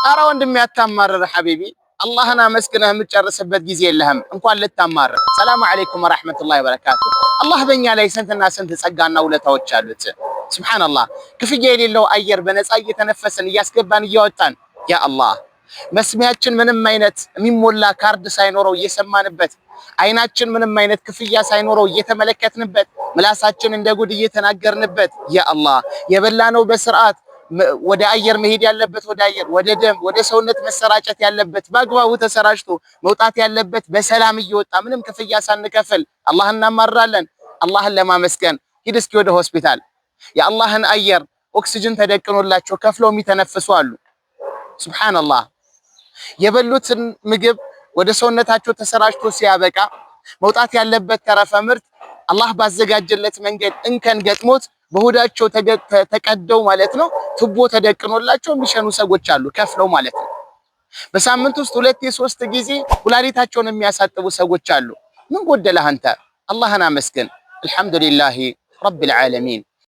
አረ ወንድሜ አታማርር ሐቢቢ አላህን አመስግነህ የምትጨርስበት ጊዜ የለህም እንኳን ልታማርር። ሰላም አለይኩም ወራህመቱላሂ ወበረካቱ። አላህ በእኛ ላይ ስንትና ስንት ጸጋና ውለታዎች አሉት። ሱብሃንአላህ ክፍያ የሌለው አየር በነፃ እየተነፈስን እያስገባን እያወጣን ያ አላህ መስሚያችን ምንም አይነት የሚሞላ ካርድ ሳይኖረው እየሰማንበት አይናችን ምንም አይነት ክፍያ ሳይኖረው እየተመለከትንበት ምላሳችን እንደ ጉድ እየተናገርንበት ያ አላህ የበላነው በስርዓት ወደ አየር መሄድ ያለበት ወደ አየር ወደ ደም ወደ ሰውነት መሰራጨት ያለበት በአግባቡ ተሰራጭቶ መውጣት ያለበት በሰላም እየወጣ ምንም ክፍያ ሳንከፍል አላህን እናማራለን። አላህን ለማመስገን ሂድ እስኪ ወደ ሆስፒታል የአላህን አየር ኦክሲጅን ተደቅኖላቸው ከፍለው የሚተነፍሱ አሉ። ሱብሃንአላህ የበሉትን ምግብ ወደ ሰውነታቸው ተሰራጭቶ ሲያበቃ መውጣት ያለበት ተረፈ ምርት አላህ ባዘጋጀለት መንገድ እንከን ገጥሞት በሆዳቸው ተቀደው ማለት ነው ቱቦ ተደቅኖላቸው የሚሸኑ ሰዎች አሉ ከፍለው ማለት ነው። በሳምንት ውስጥ 2-3 ጊዜ ኩላሊታቸውን የሚያሳጥቡ ሰዎች አሉ። ምን ጎደለህ አንተ? አላህን አመስግን። አልሐምዱሊላሂ ረቢል ዓለሚን።